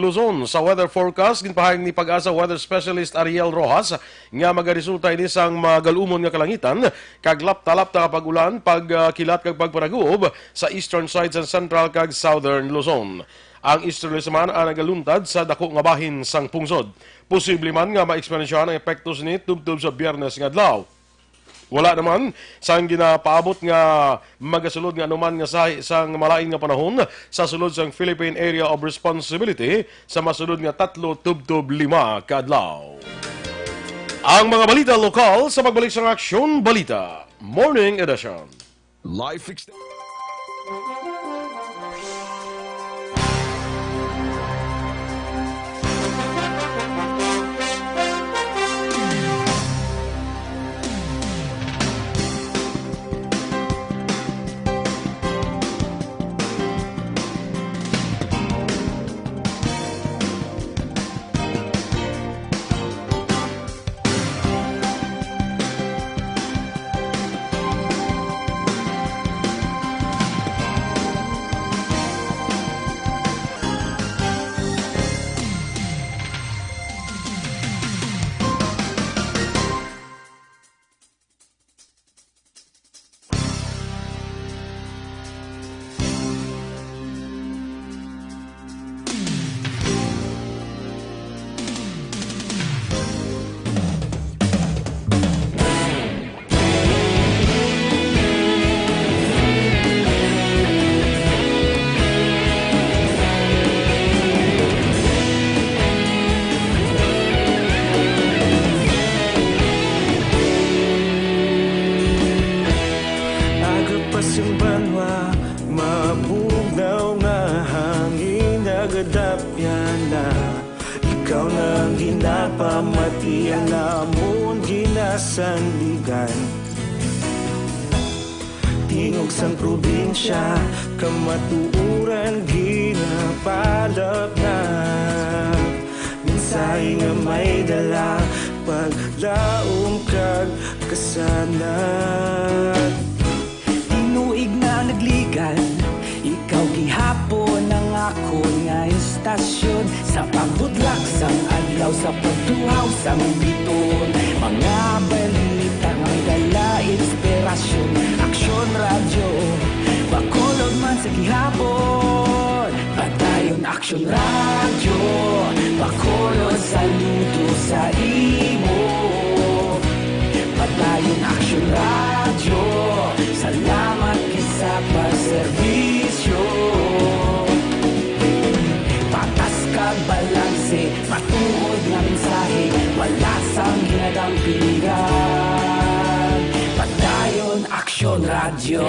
Luzon sa weather forecast ginpahayag ni Pag-asa weather specialist Ariel Rojas nga magaresulta ini sang magalumon nga kalangitan kag lapta-lapta kapag ulan pagkilat kag pagparaguob sa eastern sides and central kag southern Luzon. Ang easterly man ang nagaluntad sa dako nga bahin sang pungsod. Posible man nga ma-eksperyensyahan ang epektos ni tubtob sa Biyernes nga adlaw. Wala naman sang ginapaabot nga magasulod nga anuman nga sang malain nga panahon sa sulod sang Philippine Area of Responsibility sa masulod nga 3-5 kadlaw. Ang mga balita lokal sa magbalik sang Aksyon Balita Morning Edition. Life extension. Ikaw nang ginapamati ang namon ginasandigan. Tingog sang probinsya, kamatuuran ginapalap na. Minsay nga may dala, paglaom kag kasanat. Tinuig na nagligan, ikaw gihapon ang ako nga istasyon. Sa pagbudlak sang adlaw, sa pagtuhaw sang biton. Mga balita nga may dala inspirasyon. Aksyon radyo, bakolod man sa gihapon. Padayon Aksyon radyo, bakolod saludo sa imo. Padayon Aksyon radyo, salamat kisa pagserbisyo. Patas kag balanse, matuod nga mensahe, wala sang ginadampingan. Padayon Aksyon radyo.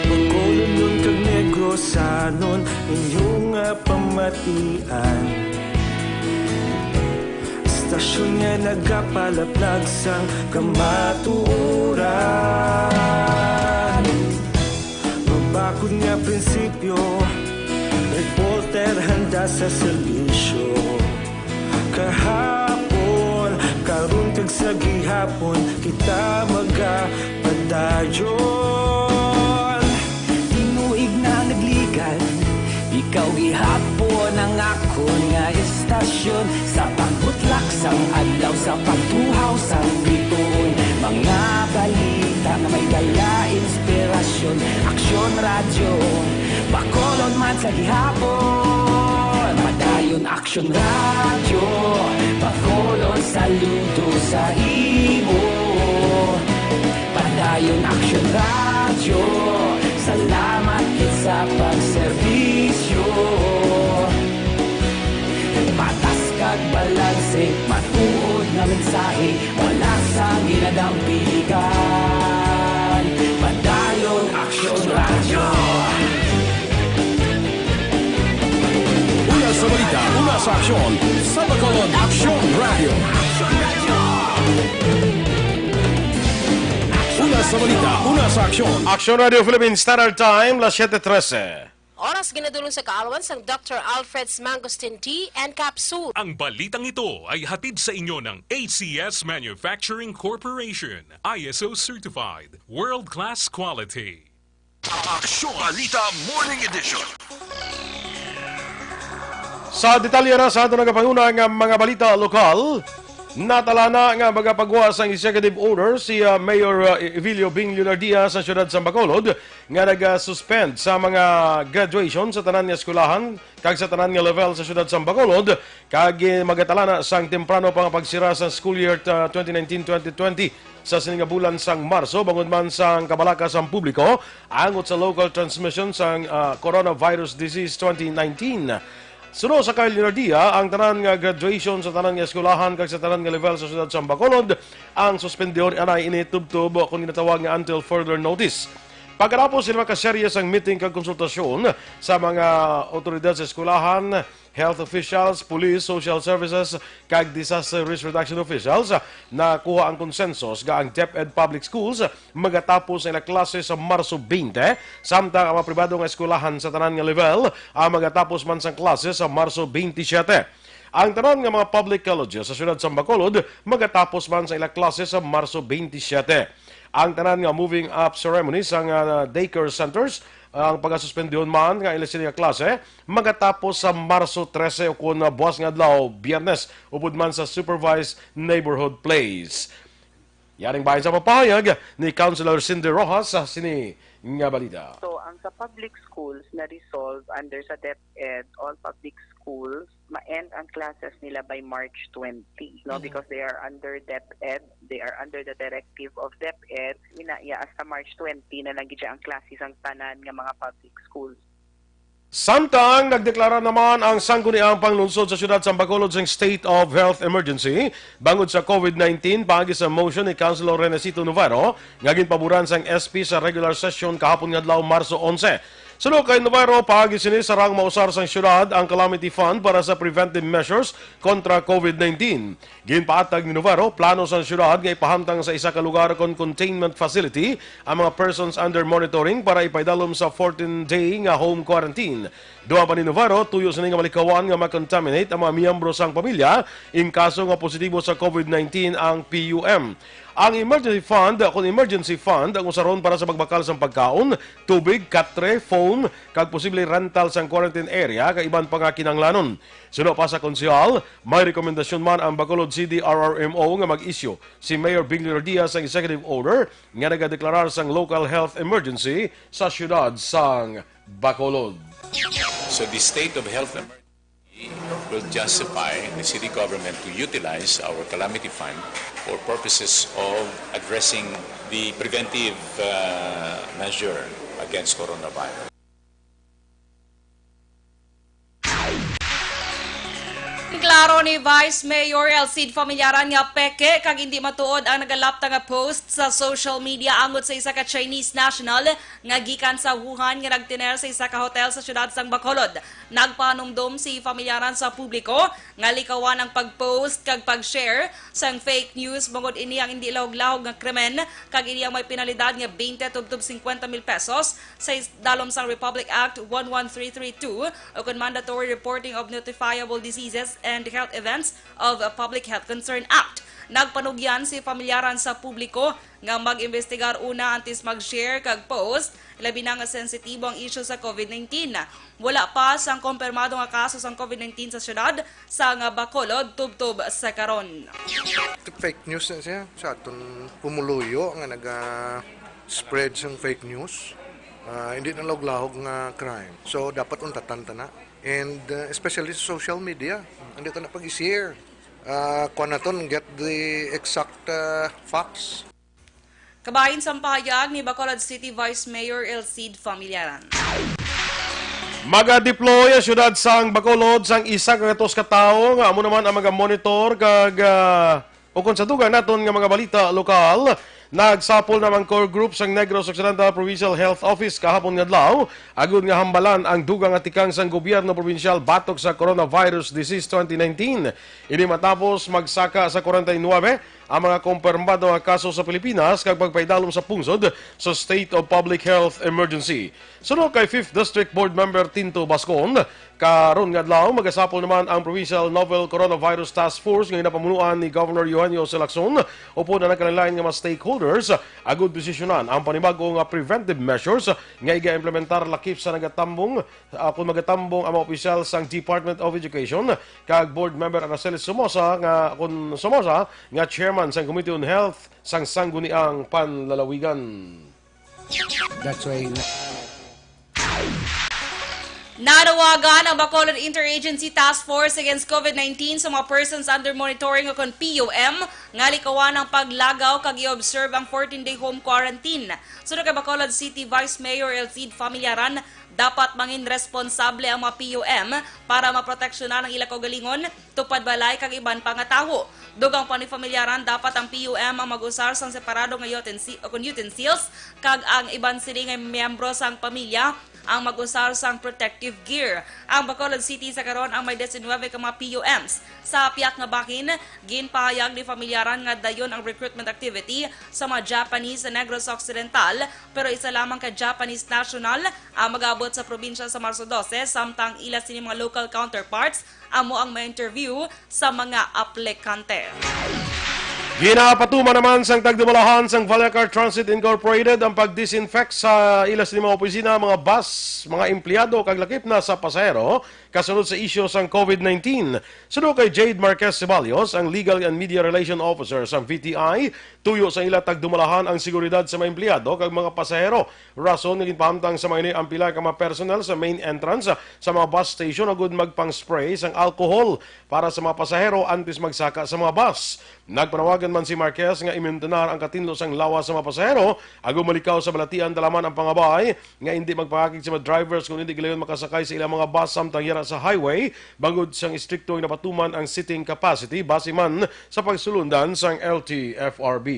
Bakolod nun kag Negrosanon, inyong nga pamatian. Istasyon nga nagapalaplag sang kamatuuran. Mabakod nga prinsipyo, reporter handa sa serbisyo. Kahapon, karon kag sa gihapon, kita magapadayon. Tinuig na nagligan, ikaw gihapon ang ako nga istasyon. Sa pagbutlak sang adlaw, sa pagtuhaw sang biton. Mga balita na may dala inspirasyon. Aksyon radyo, bakolod man sa gihapon. Padayon Aksyon radyo, bakolod saludo sa imo. Padayon Aksyon radyo, salamat sa pagserbisyo. Patas kag balanse, matuod na mensahe, wala sang ginadampigan. Padayon Aksyon radyo. Una sa balita, una sa aksyon, sa Bacolod Aksyon Radio. Una sa balita, una sa aksyon. Aksyon Radio Philippines Standard Time, las 7:13. oras ginadulong sa kaalawan sang Dr. Alfred's Mangosteen Tea and Capsule. Ang balitang ito ay hatid sa inyo ng ACS Manufacturing Corporation, ISO certified, world-class quality. Aksyon Balita Morning Edition. Sa detalye na sa ato nagapanguna nga mga balita lokal, natala na nga magapagawa sang executive order si Mayor Evilio Bing Leonardia sa siyudad sa Bacolod nga nag-suspend sa mga graduation sa tanan nga eskwelahan kag sa tanan nga level sa siyudad sa Bacolod kag magatala na sang temprano pang pagsira sa school year 2019-2020 sa sininga bulan sang Marso bangod man sang kabalaka sang publiko angot sa local transmission sang coronavirus disease 2019. Suno sa kay Leonardia, ang tanan nga graduation sa tanan nga eskwelahan kag sa tanan nga level sa siyudad sa Bacolod ang suspendiyon anay initubtub kung ginatawag nga until further notice. Pagkatapos sila makaserye sang meeting kag konsultasyon sa mga otoridad sa eskwelahan, health officials, police, social services, kag disaster risk reduction officials, nakuha ang konsensus nga ang DepEd Public Schools magatapos ang klase sa Marso 20, samtang ang mga pribado nga eskwelahan sa tanan nga level ang magatapos man sang klase sa Marso 27. Ang tanan nga mga public colleges sa siyudad sa Bacolod magatapos man sa ilang klase sa Marso 27. Ang tanan nga moving up ceremonies ang daycare centers ang pagasuspendyon man nga ilang nga klase magatapos sa Marso 13 o kung buwas nga adlaw Biyernes upod man sa supervised neighborhood plays. Yaring bahin sa papahayag ni Councilor Cindy Rojas sa sini nga balita. So, ang sa public schools na resolve under sa DepEd, all public schools, ma-end ang classes nila by March 20. No? Because they are under DepEd, they are under the directive of DepEd, inaiya sa March 20 na nagidya ang classes ang tanan ng mga public schools. Samtang nagdeklara naman ang sangguniang panglungsod sa siyudad sa Bacolod sa state of health emergency bangod sa COVID-19 paagi sa motion ni Councilor Renesito Novaro nga ginpaboran sang SP sa regular session kahapon nga adlaw Marso 11. Sunod kay Novaro, paagi sini sarang mausar sang siyudad ang calamity fund para sa preventive measures kontra COVID-19. Ginpaatag ni Novaro, plano sang siyudad nga ipahamtang sa isa ka lugar kon containment facility ang mga persons under monitoring para ipaidalom sa 14-day nga home quarantine. Duha pa ni Novaro, tuyo sini nga malikawan nga makontaminate ang mga miyembro sang pamilya in kaso nga positibo sa COVID-19 ang PUM. Ang emergency fund ang usaron para sa pagbakal sang pagkaon, tubig, katre, phone, kag posible rental sang quarantine area kag iban pa nga kinanglanon. Suno pa sa konsehal, may rekomendasyon man ang Bacolod City RRMO nga mag-issue si Mayor Bing Leonardia sang executive order nga nagadeklarar sang local health emergency sa siyudad sang Bacolod. So the state of health emergency will justify the city government to utilize our calamity fund for purposes of addressing the preventive measure against coronavirus. Klaro ni Vice Mayor Elcid Familyaran nga peke kag hindi matuod ang nagalapta nga post sa social media angot sa isa ka Chinese national nga gikan sa Wuhan nga nagtiner sa isa ka hotel sa siyudad sang Bacolod. Nagpanumdum si Familyaran sa publiko nga likawan ang pag-post kag pag-share sang fake news bangod ini ang hindi lahog-lahog nga krimen kag ini ang may penalidad nga 20 tubtob 50,000 pesos sa dalom sang Republic Act 11332 o kon mandatory reporting of notifiable diseases and health events of a Public Health Concern Act. Nagpanugyan si Familyaran sa publiko nga mag-investigar una antes mag-share kag post labi na nga sensitibo ang issue sa COVID-19. Wala pa sang kumpirmado nga kaso sang COVID-19 sa syudad sa nga Bacolod tubtob sa karon. Fake news na siya sa aton pumuluyo nga naga-spread sang fake news. Hindi na laog-lahog nga crime. So dapat untatan ta na. And especially sa social media, hindi ito na pag-share. Kung naton, get the exact facts. Kabahin sa pahayag ni Bacolod City Vice Mayor Elcid Familyaran. Maga-deploy ang syudad sang Bacolod sang isa ka gatos ka tawo nga amo naman ang maga-monitor kag o kung sa dugang naton nga mga balita lokal. Nagsapol namang core group sang Negros Occidental Provincial Health Office kahapon nga adlaw agud nga hambalan ang dugang atikang sang gobyerno provincial batok sa coronavirus disease 2019. Ini matapos magsaka sa 49 ang mga kumpirmado nga kaso sa Pilipinas kag pagpaidalom sa pungsod sa State of Public Health Emergency. Sunod kay 5th District Board Member Tinto Bascon, karon nga adlaw magasapol naman ang Provincial Novel Coronavirus Task Force nga napamunuan ni Governor Eugenio Lacson upo na nakalilain nga mga stakeholders agud desisyonan ang panibago nga preventive measures nga iga-implementar lakip sa nagatambong kung magatambong ang mga opisyal sang Department of Education kag Board Member Aracelis Somoza nga chairman sang Committee on Health sang Sangguniang Panlalawigan. That's why Nanawagan ang Bacolod Interagency Task Force Against COVID-19 sa mga persons under monitoring o kon POM nga likawan ang paglagaw kag i-observe ang 14-day home quarantine. Sunod kay Bacolod City Vice Mayor Elcid Familiaran, dapat mangin responsable ang mga POM para maproteksyonan ang ila kaugalingon, tupad balay kag iban pa nga tawo. Dugang pa ni Familiaran, dapat ang POM ang mag-usar sang separado nga utensils kag ang iban sini nga miyembro sang pamilya ang mag-usar sang protective gear. Ang Bacolod City sa karon ang may 19 ka mga POMs. Sa piyak nga bakin, ginpahayag ni Familiaran nga dayon ang recruitment activity sa mga Japanese sa Negros Occidental, pero isa lamang ka Japanese national ang mag-abot sa probinsya sa Marso 12, samtang ila sini mga local counterparts amo ang ma-interview sa mga aplikante. Ginapatuman naman sang tagdumalahan sang Vallecar Transit Incorporated ang pag-disinfect sa ilas ni mga opisina, mga bus, mga empleyado kag lakip na sa pasahero kasunod sa isyu sang COVID-19. Sunod kay Jade Marquez Ceballos, ang Legal and Media Relation Officer sang VTI, tuyo sa ila tagdumalahan ang seguridad sa mga empleyado kag mga pasahero. Rason nga ginpahamtang sa mga ang pila ka mga personnel sa main entrance sa mga bus station agud magpang-spray sang alcohol para sa mga pasahero antes magsaka sa mga bus. Nagpanawagan man si Marquez nga imintenar ang katinlo sang lawas sa mga pasahero agud malikaw sa balatian dalaman ang pangabay nga hindi magpakakig sa mga drivers kung hindi gilayon makasakay sa ilang mga bus samtang yara sa highway bangod sang istrikto nga napatuman ang seating capacity base man sa pagsulundan sang LTFRB.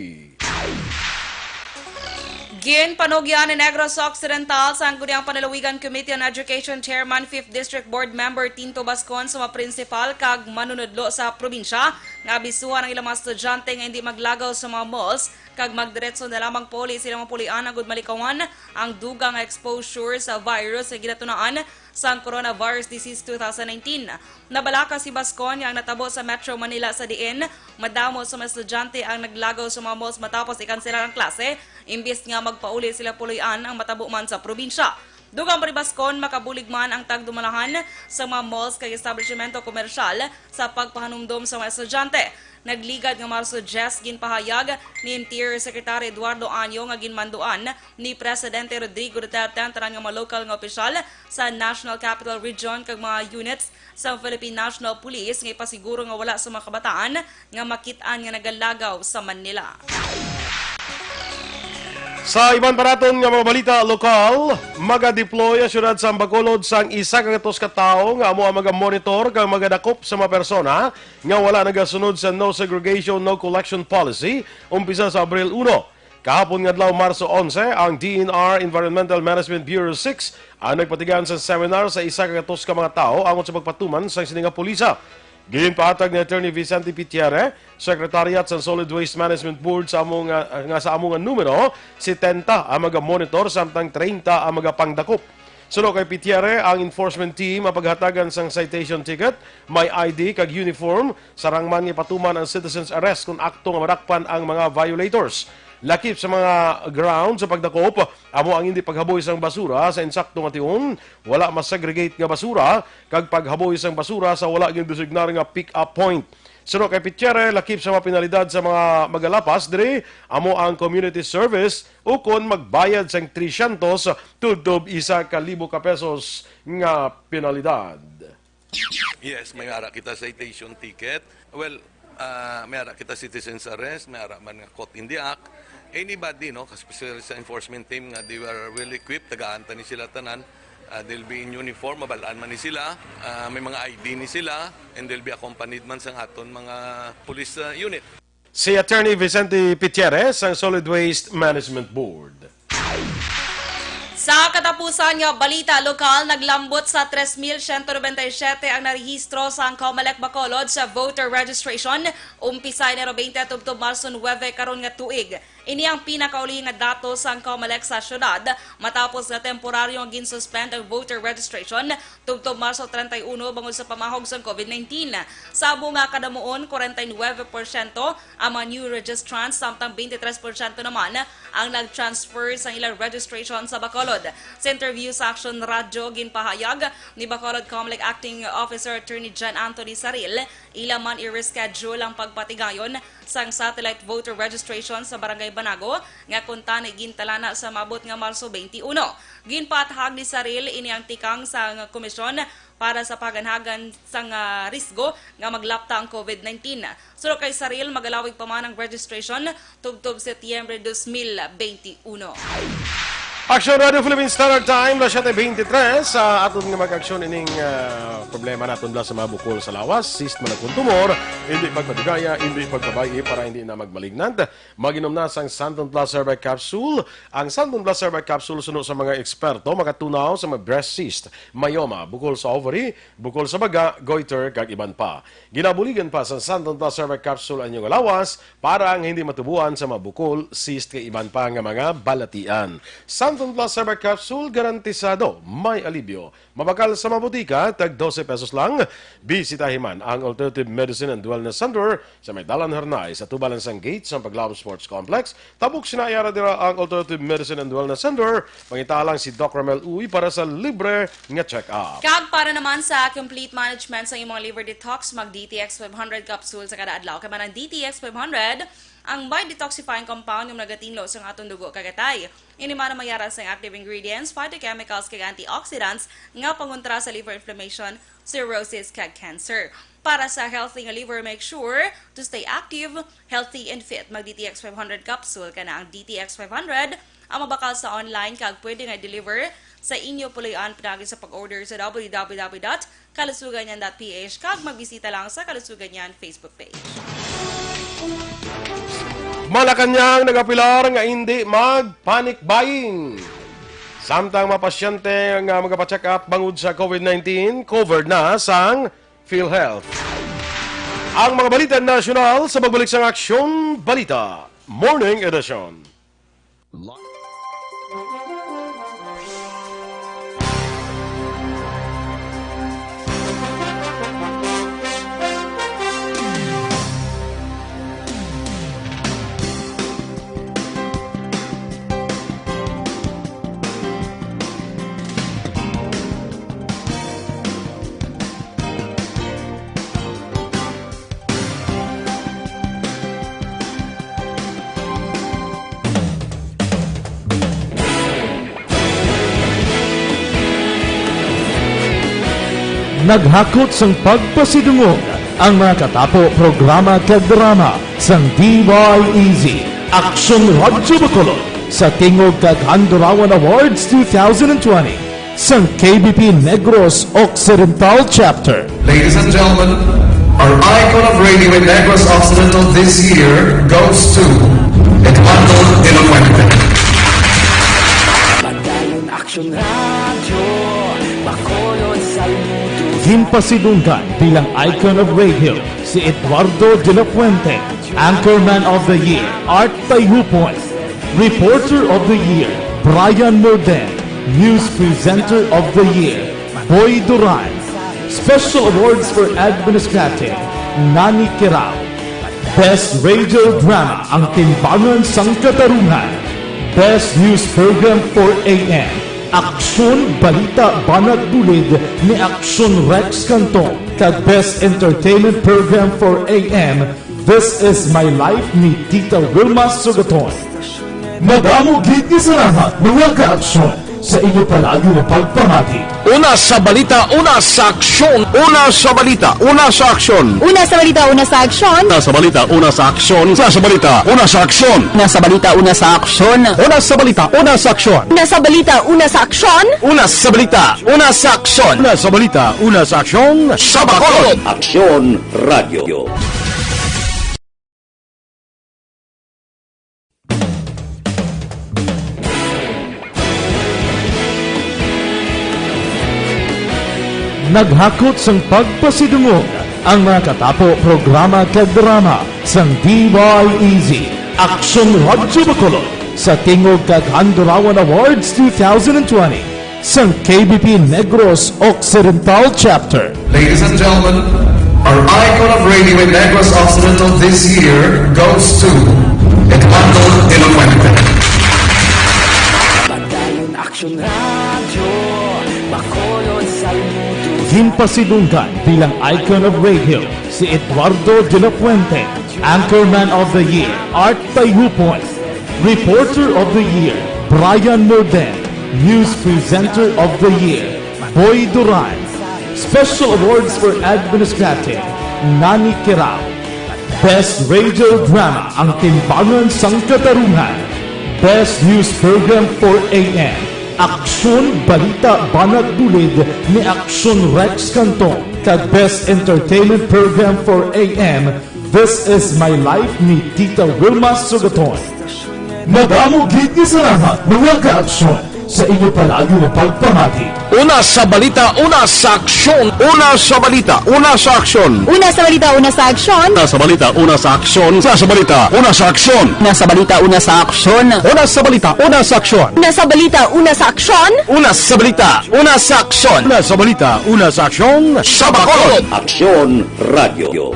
Ginpanugyan ni Negros Occidental sa Sangguniang Panlalawigan Committee on Education Chairman 5th District Board Member Tinto Bascon sa mga principal kag manunudlo sa probinsya nga abisuhan ang ilang mga estudyante nga hindi maglagaw sa mga malls kag magdiretso na lamang poli sa ilang mga pulian agud malikawan ang dugang exposure sa virus sa ginatunaan sa coronavirus disease 2019. Nabalaka si Bascon nga ang natabo sa Metro Manila sa diin, madamo sa mga estudyante ang naglagaw sa mga malls matapos ikansela ang klase, imbis nga magpauli sila pulian ang matabo man sa probinsya. Dugang pa ni Bascon, makabulig man ang tagdumalahan sa mga malls kag establishmento komersyal sa pagpahanumdum sa mga estudyante. Nagligad nga Marso 10 ginpahayag ni Interior Secretary Eduardo Anyo nga ginmanduan ni Presidente Rodrigo Duterte ang tanan nga mga local nga opisyal sa National Capital Region kag mga units sa Philippine National Police nga ipasiguro nga wala sa mga kabataan nga makit-an nga nagalagaw sa Manila. Sa iban paraton nga mga balita lokal, maga-deploy ang syudad sa Bacolod sang isa ka gatos ka tawo nga amo ang maga-monitor kang magadakop sa mga persona nga wala nagasunod sa no segregation, no collection policy umpisa sa Abril 1. Kahapon nga adlaw Marso 11, ang DNR Environmental Management Bureau 6 ang nagpatigan sa seminar sa isa ka gatos ka mga tawo angon sa pagpatuman sa sininga pulisa. Ginpahatag ni Attorney Vicente Pitiere, Secretariat sa Solid Waste Management Board sa among numero, 70 ang maga-monitor samtang 30 ang magapangdakop. Sunod kay Pitiere, ang enforcement team ang paghatagan sang citation ticket, may ID kag uniform, sarangman nga patuman ang citizen's arrest kung akto nga marakpan ang mga violators. Lakip sa mga ground sa pagdakop, amo ang hindi paghaboy sang basura sa insakto nga tiun, wala mas-segregate nga basura, kag paghaboy sang basura sa wala gyud designar nga pick-up point. Sunod kay Pitiere, lakip sa mga penalidad sa mga magalapas, diri, amo ang community service, ukon magbayad sang 300 tudob 1,000 pesos nga penalidad. Yes, may ara kita citation ticket. Well, may ara kita citizen's arrest, may ara man nga caught in the act. Anybody, no, especially sa enforcement team nga they were well equipped, tagaan ni sila tanan. They'll be in uniform, mabalaan man ni sila, may mga ID ni sila, and they'll be accompanied man sa aton mga police unit. Si Attorney Vicente Pitiere sa Solid Waste Management Board. Sa katapusan nga balita lokal, naglambot sa 3,197 ang narehistro sa Comelec Bacolod sa voter registration. Umpisay na 20 tubtob Marso 9 karon nga tuig. Ini ang pinakauli nga datos sa Comelec sa syudad matapos nga temporaryo nga ginsuspend ang voter registration tubtob Marso 31 bangod sa pamahog sa COVID-19. Sabo nga kadamuon 49% ang mga new registrants samtang 23% naman ang nag-transfer sa ilang registration sa Bacolod. Sa interview sa Aksyon Radyo, ginpahayag ni Bacolod Comelec Acting Officer Attorney John Anthony Saril, ila man i-reschedule ang pagpatigayon sang satellite voter registration sa Barangay Banago nga kuntani gintalana sa mabot nga Marso 21. Ginpatahag ni Saril ini ang tikang sa komisyon para sa paganhagan sang risgo nga maglapta ang COVID-19. Suro kay Saril, magalawig pa man ang registration tugtog Setyembre 2021. Aksyon Radio Philippine Standard Time, 7:23 sa aton nga mag-aksyon ining problema naton bla sa mabukol sa lawas, cyst man akong tumor, hindi pagpadugaya, hindi pagpabayi para hindi na magmalignant. Maginom na sang Santon Plus Herbal Capsule. Ang Santon Plus Herbal Capsule suno sa mga eksperto makatunaw sa mga breast cyst, myoma, bukol sa ovary, bukol sa baga, goiter kag iban pa. Ginabuligan pa sa Santon Plus Herbal Capsule ang inyong lawas para ang hindi matubuan sa mabukol, cyst kag iban pa nga mga balatian. Santon Plus Herbal Capsule, garantisado, may alibyo. Mabakal sa mabutika, tag 12 pesos lang. Bisitahin man ang Alternative Medicine and Wellness Center sa may Dalan Hernay sa tubalan sang gate sa Paglao Sports Complex. Tabuk sinayara dira ang Alternative Medicine and Wellness Center. Pangitalang si Doc Ramel Uy para sa libre nga check-up. Kag para naman sa complete management sa imong liver detox, mag DTX 500 capsule sa kada adlaw. Kaya man ang DTX 500, ang by detoxifying compound yung nagatinlo sa atong dugo kagatay. Ini man mayara sa active ingredients, phytochemicals kag antioxidants nga pangontra sa liver inflammation, cirrhosis kag cancer. Para sa healthy nga liver, make sure to stay active, healthy and fit. Mag DTX 500 capsule ka na. Ang DTX 500 ang mabakal sa online kag pwede nga deliver sa inyo puloy-an pinagi sa pag-order sa www.kalusuganyan.ph kag magbisita lang sa Kalusuganyan Facebook page. Malacanang nagapilar nga hindi mag-panic buying. Samtang mapasyente nga magapacheck up bangod sa COVID-19, covered na sang PhilHealth. Ang mga balita nasyonal sa pagbalik sa Aksyon Balita Morning Edition. Naghakot sang pagpasidungog ang mga katapo programa kag drama sang DYEZ Aksyon Radyo Bacolod sa Tingog kag Handurawan Awards 2020 sang KBP Negros Occidental Chapter. Ladies and gentlemen, our icon of radio in Negros Occidental this year goes to Eduardo de la Fuente. Padayon Aksyon Radyo, Bacolod sa luto. Ginpasidunggan bilang icon of radio si Eduardo de la Fuente, Anchorman of the Year, Art Tayhupoy, Reporter of the Year, Brian Morden, News Presenter of the Year, Boy Duran, Special Awards for Administrative, Nani Kirao, Best Radio Drama, Ang Timbangan sang Katarungan, Best News Program for AM, Aksyon Balita Banat Bulid ni Aksyon Rex Cantong, kag Best Entertainment Program for AM, This Is My Life ni Tita Wilma Sugaton. Madamo gid ni salamat mga ka-aksyon sa inyo palagi na pagpamati. Una sa balita, una sa aksyon. Una sa balita, una sa aksyon. Una sa balita, una sa aksyon. Una sa balita, una sa aksyon. Una sa balita, una sa aksyon. Una sa balita, una sa aksyon. Una sa balita, una sa aksyon. Una sa balita, una sa aksyon. Una sa balita, una sa aksyon. Una sa balita, una sa aksyon. Sa Bacolod, Aksyon Radio. Naghakot sang pagpasidungog ang mga katapo programa kag drama sang DYEZ Aksyon Radyo Bacolod sa Tingog kag Handurawan Awards 2020 sang KBP Negros Occidental Chapter. Ladies and gentlemen, our icon of radio in Negros Occidental this year goes to Eduardo de la Fuente. Padayon Aksyon Radio, Bacolod sa luto. Ginpasidunggan bilang icon of radio si Eduardo de la Fuente, Anchorman of the Year, Art Tayhupoy, Reporter of the Year, Brian Morden, News Presenter of the Year, Boy Duran, Special Awards for Administrative, Nani Kirao, Best Radio Drama ang Timbangan sang Katarungan, Best News Program for AM, Aksyon Balita Banat Bulid ni Aksyon Rex Canton, kag Best Entertainment Program for AM, This Is My Life ni Tita Wilma Sugaton. Madamo gid ni salamat mga ka-aksyon sa inyo palagi na pagpamati. Una sa balita, una sa aksyon. Una sa balita, una sa aksyon. Una sa balita, una sa aksyon. Una sa balita, una sa aksyon. Una sa balita, una sa aksyon. Una sa balita, una sa aksyon. Una sa balita, una sa aksyon. Una sa balita, una sa aksyon. Una sa balita, una sa aksyon. Una sa balita, una sa aksyon. Sa Bacolod. Aksyon Radio.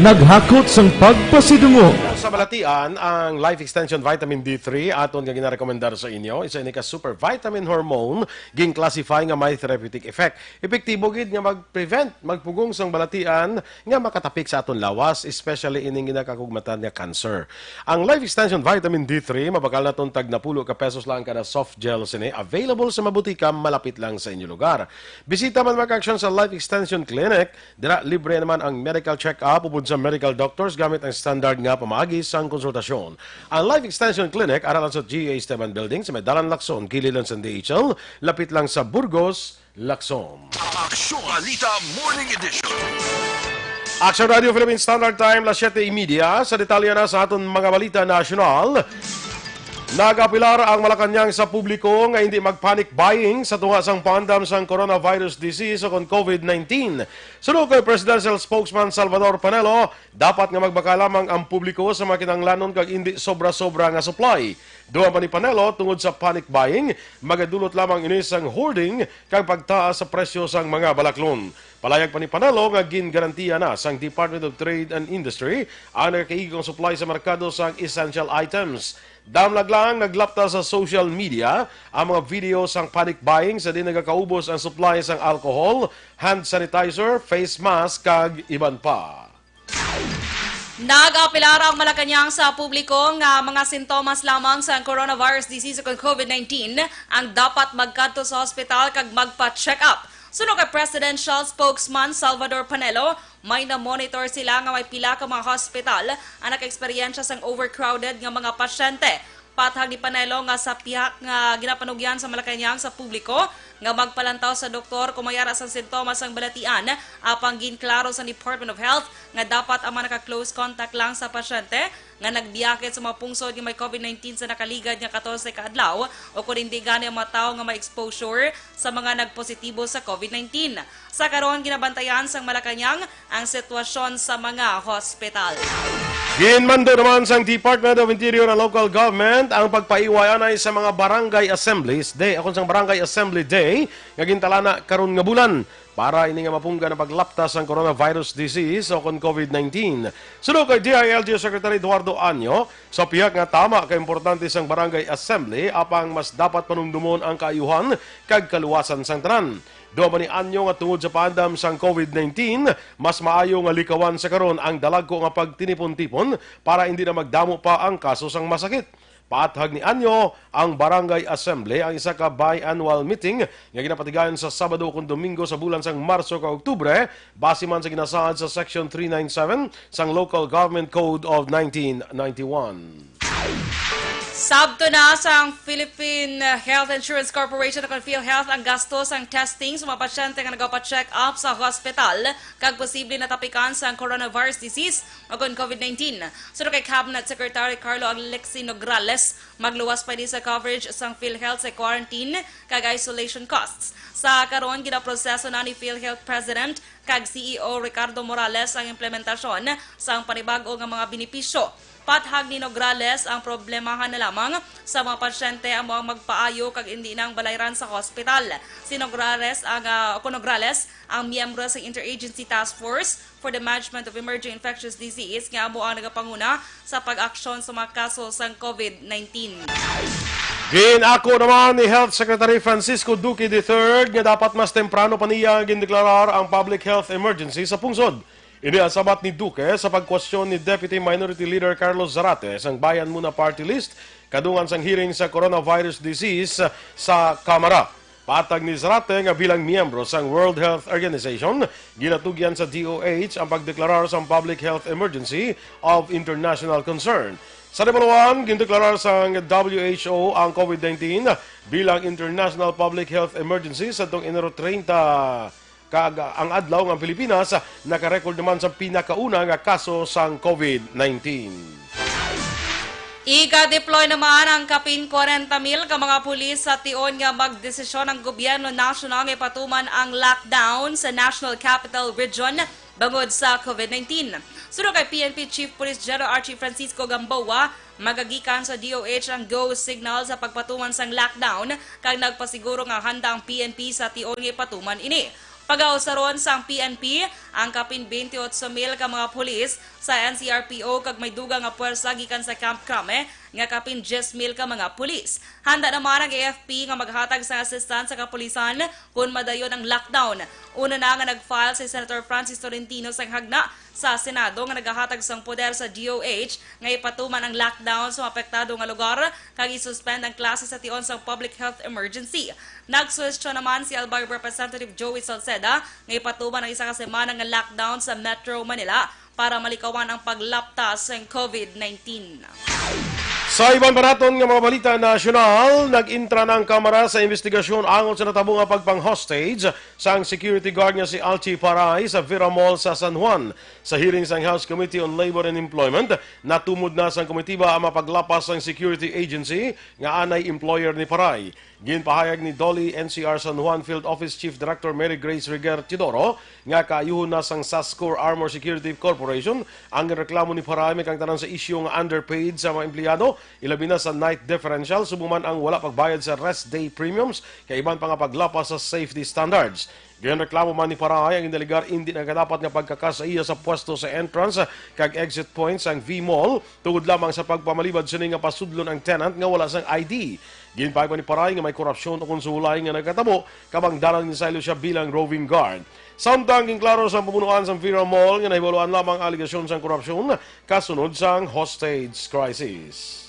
Naghakot sang pagpasidungog Sa balatian, ang Life Extension Vitamin D3 aton nga ginarekomendar sa inyo. Isa ini ka super vitamin hormone ging classify nga may therapeutic effect. Epektibo gid nga mag-prevent, magpugong sang balatian nga makatapik sa aton lawas, especially ining ginakakugmatan nga cancer. Ang Life Extension Vitamin D3 mabakal naton tag napulo ka pesos lang kada soft gel sini, available sa mabutika malapit lang sa inyo lugar. Bisita man mag-aksyon sa Life Extension Clinic, dira libre naman ang medical check-up upod sa medical doctors gamit ang standard nga pamaagi sang konsultasyon. Ang Life Extension Clinic aralan sa GA Esteban Building sa Medalan, Lacson, gililan sa DHL, lapit lang sa Burgos, Lacson. Aksyon Balita Morning Edition. Aksyon Radio Philippine Standard Time, las 7:30. Sa detalye na sa aton mga balita nasyonal. Nag-apilar ang Malacanang sa publiko nga hindi mag-panic buying sa tunga sang pandam sang coronavirus disease o COVID-19. Sunod kay Presidential Spokesman Salvador Panelo, dapat nga magbaka lamang ang publiko sa makinanglanon kag hindi sobra-sobra nga supply. Duha pa ni Panelo tungod sa panic buying, magadulot lamang ini sang hoarding kag pagtaas sa presyo sang mga balaklon. Palayag pa ni Panelo nga gingarantiya na sang Department of Trade and Industry ang nagkaigong supply sa merkado sang essential items. Damlag lang naglapta sa social media ang mga video sang panic buying sa di nagakaubos ang supply sang alcohol, hand sanitizer, face mask kag iban pa. Nag-apilar ang Malacanang sa publiko nga mga sintomas lamang sa coronavirus disease o COVID-19 ang dapat magkadto sa hospital kag magpa-check up. Sunod kay Presidential Spokesman Salvador Panelo, may na-monitor sila nga may pila ka mga hospital ang naka-eksperyensya sang overcrowded nga mga pasyente. Patag ni Panelo nga sa pihak nga ginapanugyan sa Malacanang sa publiko nga magpalantaw sa doktor kung mayara sang sintomas ang balatian apang ginklaro sa Department of Health nga dapat ang mga naka-close contact lang sa pasyente nga nagbiyakit sa mga pungsod nga may COVID-19 sa nakaligad nga 14 ka adlaw o kung hindi gani ang mga tao nga may exposure sa mga nagpositibo sa COVID-19. Sa karon ginabantayan sang Malacanang ang sitwasyon sa mga hospital. Ginmando naman sang Department of Interior and Local Government ang pagpaiwayanay sa mga barangay assemblies day akon sang barangay assembly day nga gintalana karon nga bulan para ini nga mapungga na paglaptas ang coronavirus disease o kon COVID-19. Sunod kay DILG Secretary Eduardo Anyo, sa pihak nga tama ka importante sang barangay assembly apang mas dapat panumdumon ang kaayuhan kag kaluwasan sang tanan. Doon ba ni Anyo nga tungod sa pandam sang COVID-19, mas maayo nga likawan sa karon ang dalagko nga pagtinipon-tipon para hindi na magdamo pa ang kaso sang masakit. Paathag ni Anyo, ang Barangay Assembly ang isa ka biannual meeting nga ginapatigayon sa Sabado kung Domingo sa bulan sang Marso ka Oktubre, base man sa ginasaad sa Section 397 sang Local Government Code of 1991. Sabto na sa Philippine Health Insurance Corporation o PhilHealth ang gastos ang testing sa mga pasyente nga nagpa-check up sa hospital kag posible natapikan sa coronavirus disease o COVID-19. Sino kay Cabinet Secretary Carlo Alexi Nograles, magluwas pa din sa coverage sa PhilHealth sa quarantine kag isolation costs. Sa karon ginaproseso na ni PhilHealth President kag CEO Ricardo Morales ang implementasyon sa panibago nga mga benepisyo. Pathag ni Nograles ang problemahan na lamang sa mga pasyente ang mga magpaayo kag hindi nang balayran sa hospital. Si Nograles ang miyembro sa Interagency Task Force for the Management of Emerging Infectious Disease nga amo ang nagapanguna sa pag-aksyon sa mga kaso sa COVID-19. Ginako naman ni Health Secretary Francisco Duque III nga dapat mas temprano pa niya gindeklarar ang public health emergency sa pungsod. Iniasabat ni Duque sa pagkwestiyon ni Deputy Minority Leader Carlos Zarate sang Bayan Muna Party List kadungan sang hearing sa coronavirus disease sa Kamara. Patag ni Zarate nga bilang miyembro sang World Health Organization, ginatugyan sa DOH ang pagdeklarar sang public health emergency of international concern. Sa Deboluan, gindeklarar sang WHO ang COVID-19 bilang international public health emergency sa tong Enero 30 kag ang adlaw ng Pilipinas nakarecord naman sa pinakauna nga kaso sang COVID-19. Ika-deploy naman ang kapin 40,000 ka mga pulis sa tion nga magdesisyon ng gobyerno nasyonal nga ipatuman ang lockdown sa National Capital Region bangod sa COVID-19. Sunod kay PNP Chief Police General Archie Francisco Gamboa, magagikan sa DOH ang go signal sa pagpatuman sang lockdown kag nagpasiguro nga handa ang PNP sa tion nga ipatuman ini. Pag-ausaron sang PNP, ang kapin 28,000 ka mga pulis sa NCRPO kag may dugang nga puwersa gikan sa Camp Crame nga kapin 10,000 ka mga pulis. Handa naman ang AFP nga maghatag sa assistance sa kapulisan kung madayon ang lockdown. Una na nga nag-file si Senator Francis Tolentino sang hagna sa Senado nga naghahatag sang poder sa DOH nga ipatuman ang lockdown sa apektado nga lugar kag isuspend ang klase sa tion sang public health emergency. Nagsuwestyon naman si Albar Representative Joey Salceda nga ipatuman ang isa ka semana nga lockdown sa Metro Manila para malikawan ang paglaptas sa COVID-19. Sa ibang baraton nga mga balita nasyonal, nag-intra ng Kamara sa investigasyon angon sa natabo nga pagpang-hostage sang security guard nga si Alchi Paray sa Vera Mall sa San Juan. Sa hearing sang House Committee on Labor and Employment, natumod na sang komitiba ang mapaglapas sang security agency nga anay employer ni Paray. Ginpahayag ni Dolly NCR San Juan Field Office Chief Director Mary Grace Reguer Tidoro nga kaayuhon na sang Sascor Armor Security Corporation ang reklamo ni Paray kang tanan sa isyu nga underpaid sa mga empleyado, ilabi na sa night differential subuman ang wala pagbayad sa rest day premiums kay iban pa nga paglapas sa safety standards. Ginreklamo man ni Paray ang indeligar hindi na dapat nga pagkakasaiya sa pwesto sa entrance kag exit points ang V-Mall tungod lamang sa pagpamalibad sini nga pasudlon ang tenant nga wala sang ID. Ginpay pa ni Paray nga may korupsyon o konsulay nga nagkatabo kabang dalang ni Silo siya bilang roving guard. Samtang ginklaro sa pamunuan sa Vera Mall nga nahibaluan lamang aligasyon sa korupsyon kasunod sang hostage crisis.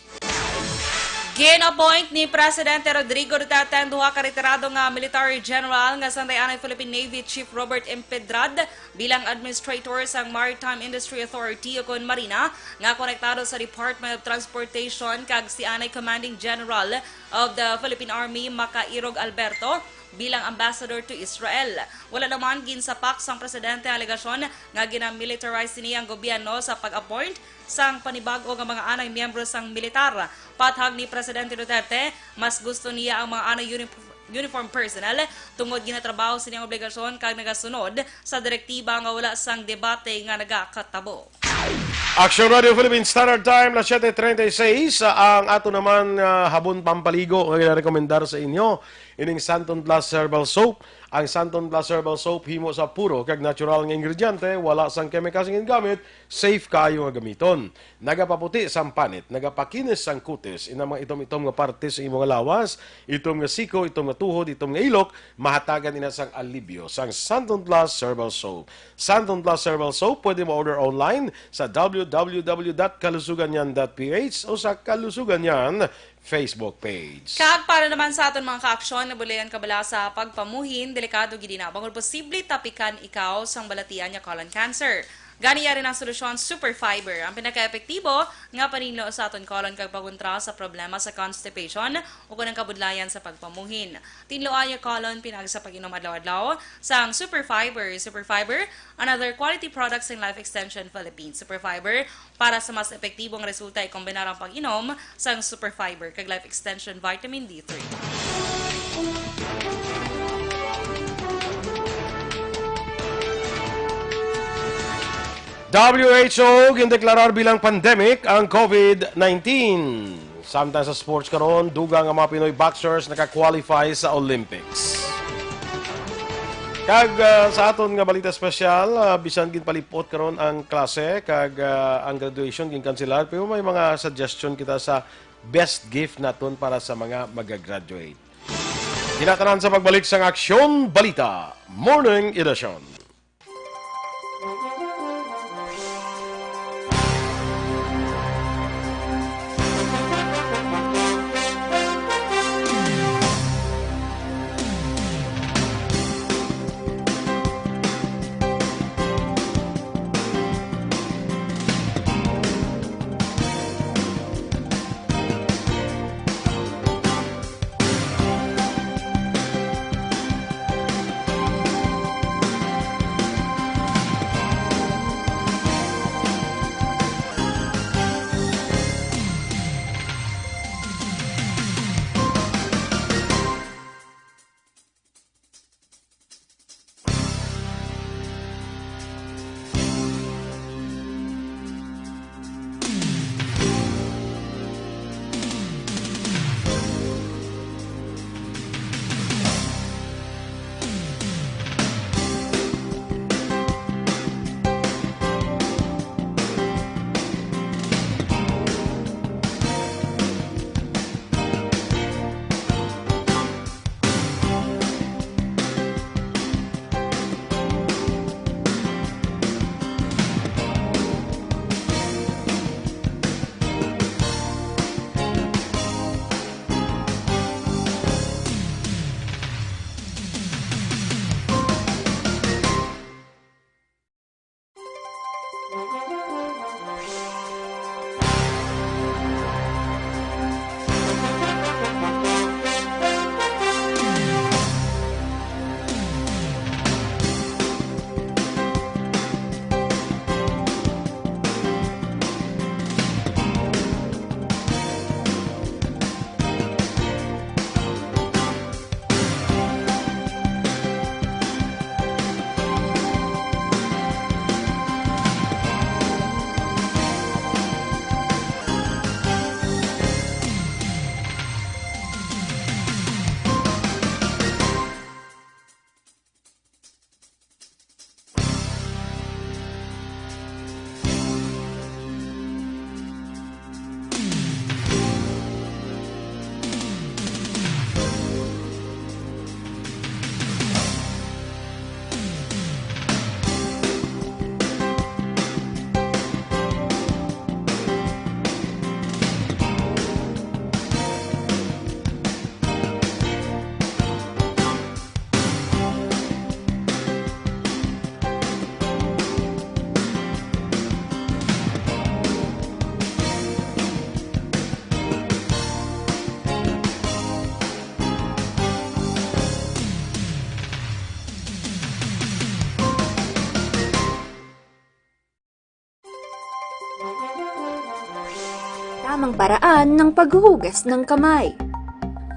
Gin-appoint ni Presidente Rodrigo Duterte ang duha ka retirado nga military general nga sandayanay Philippine Navy Chief Robert M. Pedrad bilang administrator sa Maritime Industry Authority o Marina nga konektado sa Department of Transportation kag si anay Commanding General of the Philippine Army Makairog Alberto bilang ambassador to Israel. Wala naman ginsapak sang presidente ang alegasyon nga ginamilitarize niya ang gobyerno sa pag-appoint sang panibago nga mga anay miyembro sang militar. Pathag ni Presidente Duterte, mas gusto niya ang mga anay uniform personnel tungod ginatrabaho sa niyang obligasyon kag nagasunod sa direktiba nga wala sang debate nga nagakatabo. Aksyon Radio Philippine Standard Time na 7:36 ang ato naman habon pampaligo nga ginarekomendar sa inyo ining Santon Plus Herbal Soap. Ang Santon Plus Herbal Soap himo sa puro kag natural nga ingrediente, wala sang chemicals nga gamit, safe kaayo nga gamiton. Nagapaputi sang panit, nagapakinis sang kutis, ina mga itom-itom nga parte sa imong lawas, itom nga siko, itom nga tuhod, itom nga ilok, mahatagan ina sang alibyo sang Santon Plus Herbal Soap. Santon Plus Herbal Soap pwede mo-order online sa www.kalusuganyan.ph o sa Kalusuganyan Facebook page. Kag para naman sa aton mga ka-aksyon, nabulayan kabala sa pagpamuhin, delikado gid na bangod posible tapikan ikaw sang balatian nga colon cancer. Ganiya rin ang solusyon Superfiber, ang pinaka-epektibo nga paninlo sa aton kolon kag paguntra sa problema sa constipation o kunang kabudlayan sa pagpamuhin. Tinloaya kolon pinag sa pag-inom adlaw-adlaw sa ang Superfiber. Superfiber, another quality products in Life Extension Philippines. Superfiber, para sa mas epektibong resulta ay kombinar ang pag-inom sa ang Superfiber kag Life Extension Vitamin D3. WHO gindeklarar bilang pandemic ang COVID-19. Samtang sa sports karon, dugang ang mga Pinoy boxers naka-qualify sa Olympics. Kag sa aton nga balita special, bisan gin palipot karon ang klase kag ang graduation gin kanselar, pero may mga suggestion kita sa best gift naton para sa mga mag-graduate. Ginatanan sa pagbalik sa Aksyon Balita Morning Edition. Tamang paraan ng paghuhugas ng kamay.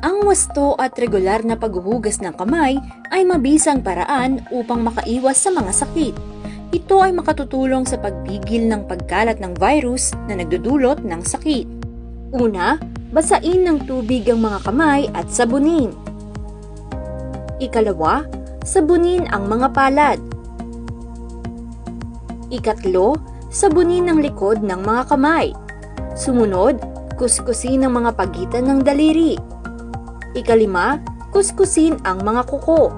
Ang wasto at regular na paghuhugas ng kamay ay mabisang paraan upang makaiwas sa mga sakit. Ito ay makatutulong sa pagpigil ng pagkalat ng virus na nagdudulot ng sakit. Una, basain ng tubig ang mga kamay at sabunin. Ikalawa, sabunin ang mga palad. Ikatlo, sabunin ang likod ng mga kamay. Sumunod, kuskusin ang mga pagitan ng daliri. Ikalima, kuskusin ang mga kuko.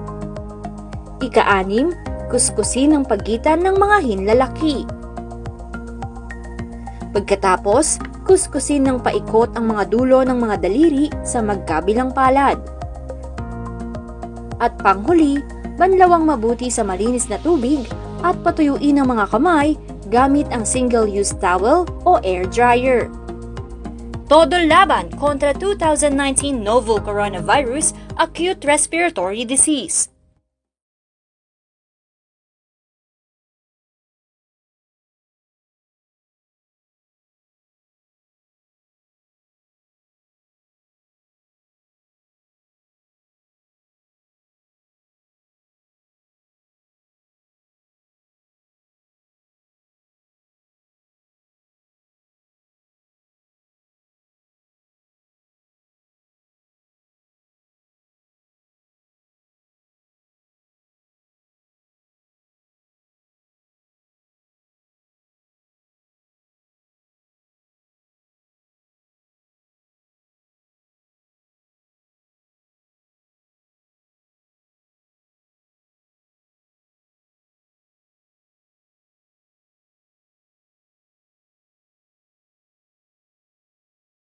Ika-anim, kuskusin ang pagitan ng mga hinlalaki. Pagkatapos, kuskusin ng paikot ang mga dulo ng mga daliri sa magkabilang palad. At panghuli, banlawang mabuti sa malinis na tubig at patuyuin ang mga kamay gamit ang single-use towel o air dryer. Todo laban kontra 2019 novel coronavirus acute respiratory disease.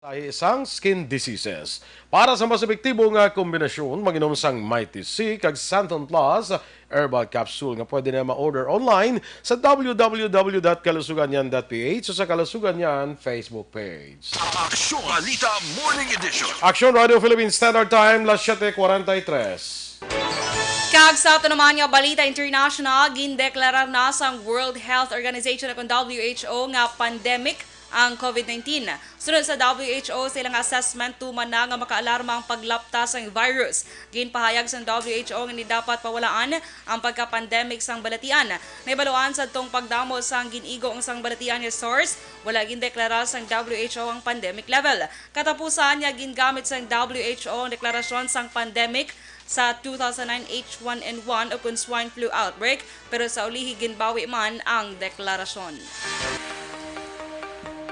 Ay isang skin diseases. Para sa mas epektibong kombinasyon, mag-inom sang Mighty C kag Santon Plus herbal capsule nga pwede na ma-order online sa www.kalusuganyan.ph o sa Kalusuganyan Facebook page. Aksyon Balita Morning Edition. Aksyon Radio Philippines Standard Time, las 7:43. Kag sa ito naman nga Balita International, gindeklarar na sang World Health Organization o WHO nga pandemic ang COVID-19. Sunod sa WHO, silang assessment tuman na nga makaalarma ang paglapta sang virus. Ginpahayag sa WHO nga ni dapat pawalaan ang pagka-pandemic sang balatian. Naibaluan sa tong pagdamo sang ginigo sang balatian nga source, wala gindeklara sang WHO ang pandemic level. Katapusan niya gingamit sang WHO ang deklarasyon sang pandemic sa 2009 H1N1 o kung swine flu outbreak, pero sa ulihi ginbawi man ang deklarasyon.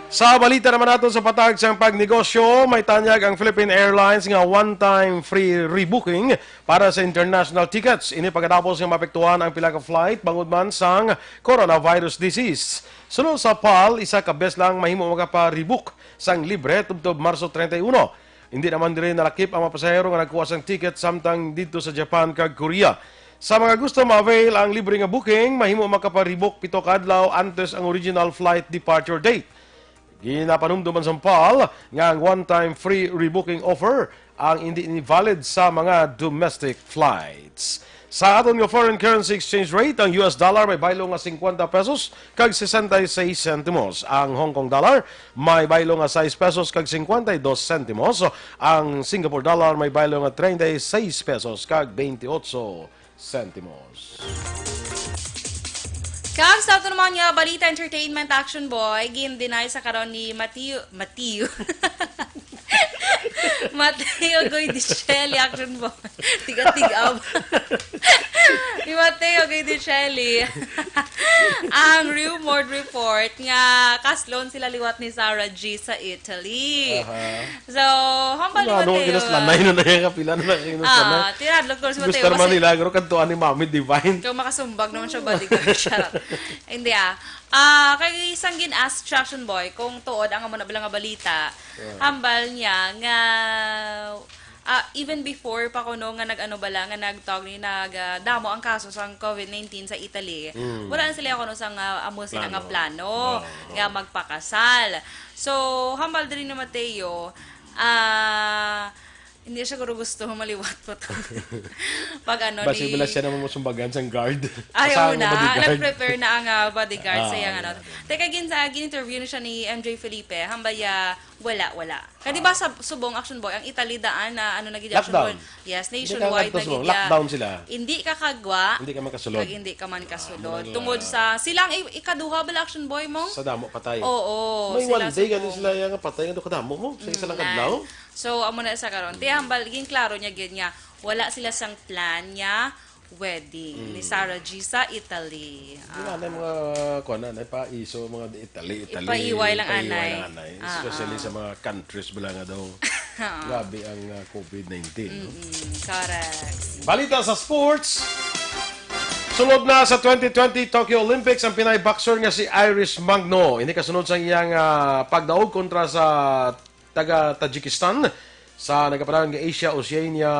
Sa balita naman natin sa patag sa pagnegosyo, may tanyag ang Philippine Airlines nga one-time free rebooking para sa international tickets. Ini pagkatapos nga mapektuhan ang pila ka flight bangod man sang coronavirus disease. Sunod sa PAL, isa ka bes lang mahimo makapa-rebook sang libre tubtob Marso 31. Hindi naman din nalakip ang mga pasahero nga nagkuha sang ticket samtang dito sa Japan kag Korea. Sa mga gusto ma-avail ang libre nga booking, mahimo makapa-rebook 7 kadlaw antes ang original flight departure date. Ginapanumduman sa PAL nga ang one-time free rebooking offer ang hindi valid sa mga domestic flights. Sa aton nga foreign currency exchange rate, ang US dollar may baylo nga 50 pesos kag 66 centimos. Ang Hong Kong dollar may baylo nga 6 pesos kag 52 centimos. Ang Singapore dollar may baylo nga 36 pesos kag 28 centimos. Kag sa ito naman nga Balita Entertainment Action Boy, gin-deny sa karon ni Mateo Goydicelli Action Boy. Tiga-tigab. Ni Mateo Goydicelli. Ang rumored report nga kaslon sila liwat ni Sarah G sa Italy. So, hambal ni Mateo. Ano kinaslanay na yung kapila na kinaslanay. Tinadlok ko si Mateo. Gusto naman nila, pero kantuan ni Mami Divine. Kung makasumbag naman siya bodyguard. Charot. Hindi kay isang gin-ask Traction Boy kung tuod ang amo na bilang nga balita, hambal niya nga even before pa kuno nga nag-ano bala nga nagtawag ni nagdamo ang kaso sa COVID-19 sa Italy. Wala na sila kuno sang amo sila nga plano nga magpakasal. So hambal din ni Mateo hindi siya gusto maliwat po to. Pag ano Basi bila siya naman musumbagan sa guard. Ayaw na. Nag-prepare na ang bodyguard sa yung ano. Teka, gin-interview na siya ni MJ Felipe. Hambaya, wala. Kaya diba sa subong Action Boy, ang Italy daan na ano naging Action Boy? Yes, nationwide naging lockdown sila. Hindi ka kagwa. Hindi ka man kasulod. Hindi ka man kasulod. Tungod sa silang ikaduha bala Action Boy mo? Sa damo patay. Oo. May one day ganun sila yung patay nga kadamo mo sa isa lang kadlaw. So amo na sa karon. Ti hambal gin klaro niya gid nga wala sila sang plan niya wedding ni Sarah G sa Italy. Wala na mga kuana na pa iso mga Italy. Ipaiway lang anay. Especially sa mga countries bala nga daw. Grabe ang COVID-19. Correct. Balita sa sports. Sunod na sa 2020 Tokyo Olympics ang Pinay boxer nga si Iris Magno. Ini kasunod sa iyang pagdaog kontra sa taga Tajikistan sa nagapanahan ng Asia Oceania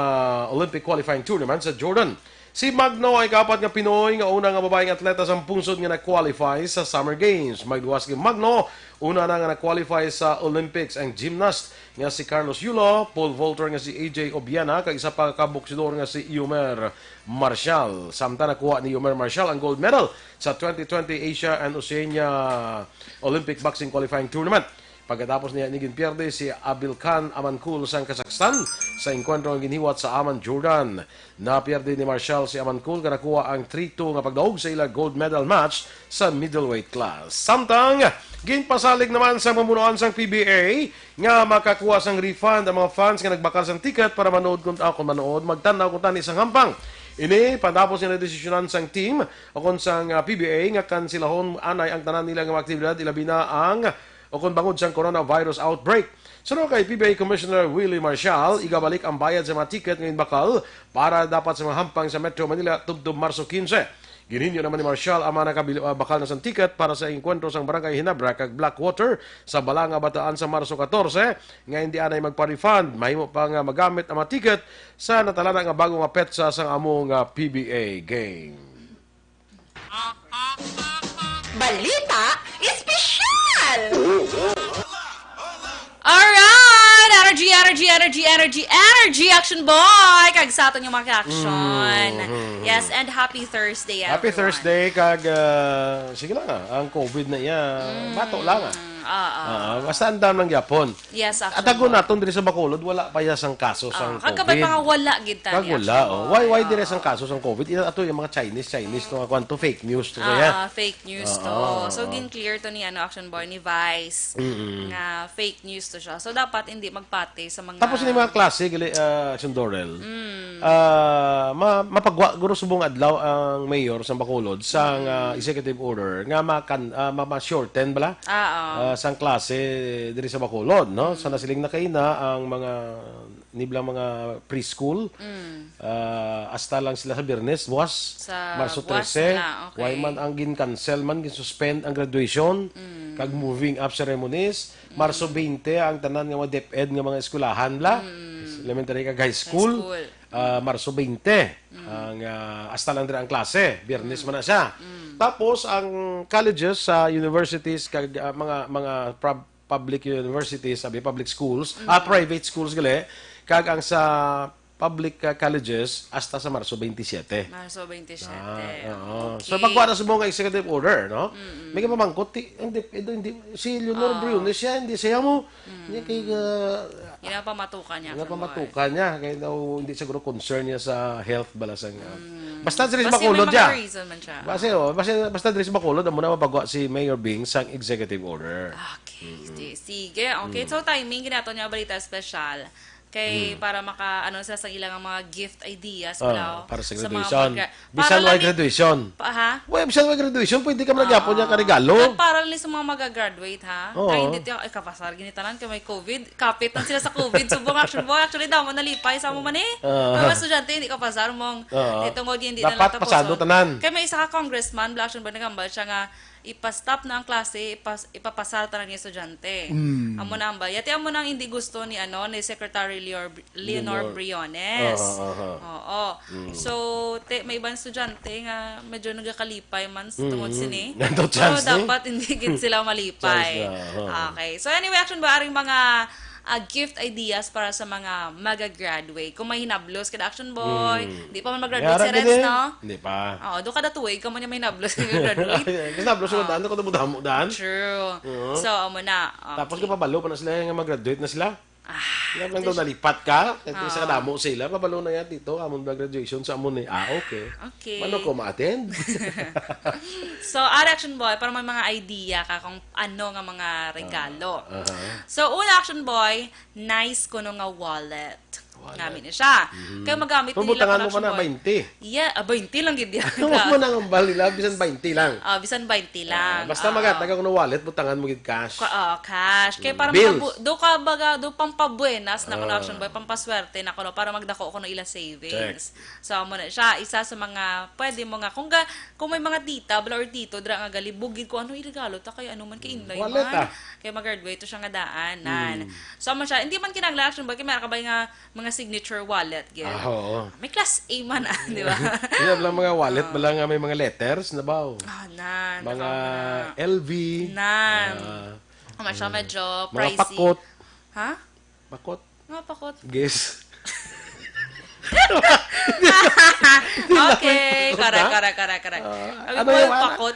Olympic Qualifying Tournament sa Jordan. Si Magno ay kapat nga Pinoy nga una nga babaeng atleta sa pungsod nga nag-qualify sa Summer Games. Magduwas kay Magno, una na nga nag-qualify sa Olympics ang gymnast nga si Carlos Yulo, pole vaulter nga si AJ Obiana, kag isa pa kaboksidor nga si Yumer Marshall. Samtang nakuha ni Yumer Marshall ang gold medal sa 2020 Asia and Oceania Olympic Boxing Qualifying Tournament. Pagkatapos niya niging pierde si Abil Khan Amankul sa Kazakhstan sa enkwentro ang ginihiwat sa Amman, Jordan. Napierde ni Marshall si Amankul ka nakuha ang 3-2 nga pagdaog sa ila gold medal match sa middleweight class. Samtang, ginpasalig naman sa mamunuan sang PBA nga makakuha sang refund ang mga fans nga nagbakal sang ticket para manood kung manood, magtanaw kung tani isang hampang. Ini, patapos nila desisyonan sang team o kung sang PBA nga kansilahon anay ang tanan nila nga aktibidad ilabi na ang o kung bangod sa coronavirus outbreak. Sunod kay PBA Commissioner Willie Marshall, igabalik ang bayad sa mga ticket ngayon bakal para dapat sa mga hampang sa Metro Manila tubtob Marso 15. Gininyo naman ni Marshall ang mga bakal na sa ticket para sa enkwentro sa Barangay Hinabra kag Blackwater sa Balanga, Bataan sa Marso 14. Nga hindi anay magpa-refund, mahimo pa nga magamit ang mga ticket sa natalana nga bagong petsa sa among PBA game. Balita Espesyal! Alright! Energy, Action Boy! Kag sa aton yung mga action. Yes, and happy Thursday, everyone. Happy Thursday, kag sige lang ang COVID na iya, bato lang basta andam ng Japon. Yes, At Action ako Boy. naton diri sa Bacolod, wala pa ya sang kaso sang COVID. Kagkabay pa nga wala, gita Kag ni wala, Action Boy. Why dire sang kaso sang COVID? Ito ato yung mga Chinese to kwanto fake news to kaya. Fake news to. So, gin-clear to ni Action Boy, ni Vice, nga fake news to siya. So, dapat hindi magpate sa mga... Tapos ni mga klase gali Action Dorel. Mapagwa guro subong adlaw ang mayor sa Bacolod sang executive order nga ma-shorten bala. Sang klase diri sa Bacolod, no? Sa nasiling na kaina ang mga niblang mga preschool. Hasta lang sila sa Biyernes, buwas. Sa Marso buwas 13. na, okay. Why man ang gin-cancel man, gin-suspend ang graduation. Kag moving up ceremonies. Marso 20 ang tanan nga mga DepEd nga mga eskwelahan la. Elementary kag high school. Marso 20 ang hasta lang diri ang klase. Biyernes man na siya. Tapos ang colleges sa universities kag mga public universities, public schools, private schools gali, kag ang sa public colleges hasta sa Marso 27. Marso 27. Okay. So pagkuha na sa mga executive order, no? May kapamangkot, hindi, si Leonor Briones siya, hindi siya mo. Hindi kay... Ginapamatukan niya. Ginapamatukan niya. Kaya daw hindi siguro concern niya sa health balasang. Basta diri sa Basta Bacolod may siya. mga reason man siya. Basta diri sa Bacolod, amo na mapagawa si Mayor Bing sa executive order. Okay. Sige. Okay. So, timing, ginato niya balita special. Kay para maka sila sa ilang mga gift ideas Para sa graduation. Para Bisan lang graduation. Ha? Well, bisan graduation, pwede ka magyapon niya karigalo. At para lang sa mga mag-graduate, ha? Kaya hindi tayo, kapasar, ginitanan kay may COVID. Kapit lang sila sa COVID. Subong Action Boy. Actually, daw mo nalipay sa mo man eh. Mga estudyante, hindi kapasar mong. Ito mo, hindi na lang dapat pasado tanan. Kaya may isa ka congressman, Action Boy, nagambal siya nga, ipastop na ang klase, ipapasar tanan ng estudyante. Amo na ang bayat. Amo nang hindi gusto ni ni Secretary Leonor Briones. Oo. So, may ibang estudyante nga medyo nagakalipay man tungod sini. Pero dapat hindi gid sila malipay. Okay. So anyway, Action ba aring mga gift ideas para sa mga mag-graduate. Kung may hinablos kada Action Boy, di pa man mag-graduate si Reds, no? Hindi pa. Doon kada tuwig ka man yung may hinablos mag-graduate. Hinablos yung daan, ko na daan. True. So, amo na. Tapos kapabalo pa na sila yung mag-graduate na sila. Yan lang daw nalipat ka. Kasi sa kadamo sila, kabalo na yan dito. Amon ba graduation sa amon eh. Okay. Mano ko ma-attend? So, Action Boy, para may mga idea ka kung ano nga mga regalo. So, una Action Boy, nice ko nga wallet. Namin na siya. Kaya magamit nila Pubutangan mo pa na 20. Yeah, 20 lang gid yan. Huwag mo na ang balila, bisan 20 lang. Bisan 20 lang. Basta magataga ko ng wallet, butangan mo gid cash. Cash. Kaya para do pampabuenas na kuno Action Boy, pampaswerte na kuno para magdako ko ng ila savings. So amo na siya isa sa mga pwede mo nga kung may mga tita or tito dra nga galibugid ko ano iregalo ta kay ano man kay inlay man. Kaya mag-graduate to siya nga daanan. So amo siya, hindi man kinangla Action Boy kay meron ka ba nga mga signature wallet. Gil. Oo. May class A man, di ba? Yan lang mga wallet, bala nga may mga letters na ba? Nan. Mga LV. Nan. Siya medyo pricey. Mga pakot. Ha? Pakot. Mga pakot. Guess. Okay. Correct. Ano yung pakot?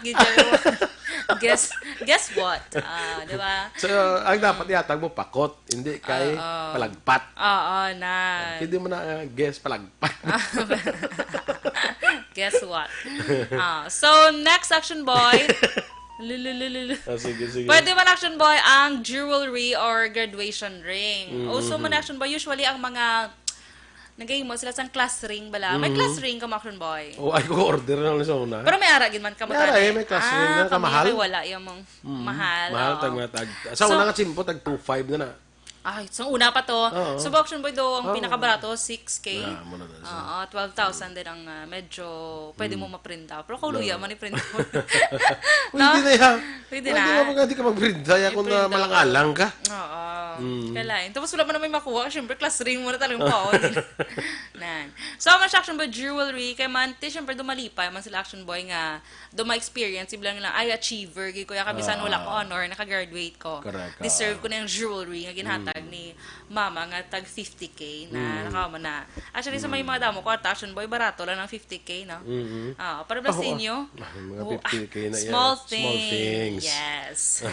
Guess what? Di ba? So, ang dapat yatag mo pakot, hindi kay palagpat. Oo, na. Hindi mo na guess palagpat. Guess what? So, next action boy. Sige. Pwede man action boy ang jewelry or graduation ring. Also man action boy, usually ang mga nagay mo sila sang class ring bala. May class ring ka action boy. Ay ko order na lang sa una. Pero may ara gid man ka May may class ring na kamahal. Wala yung mong mahal. Mahal tag. Sa una ka simpo tag 2.5 na na. Ay, so una pa to. So action boy do ang pinakabarato 6K. 12,000 din ang medyo pwede mo ma-print out. Pero kung luya man i-print mo. Pwede na yan. Pwede na. Hindi ka mag-print. Kaya kung malang-alang ka. Oo. Kalain. Tapos wala man na may makuha. Siyempre, class ring mo na talagang paon. So, mas action boy jewelry. Kaya man, siyempre, dumalipay man sila action boy nga duma-experience. Iblang lang, ay, achiever. Kaya kabisan wala ko honor. Naka-graduate ko. Deserve ko na yung jewelry nga ginhatag ni mama nga tag 50K na nakama na. Actually, sa may mga damo ko, action boy, barato lang ng 50K, no? Para ba sa inyo? Mga 50K na yan. Small things. Yes.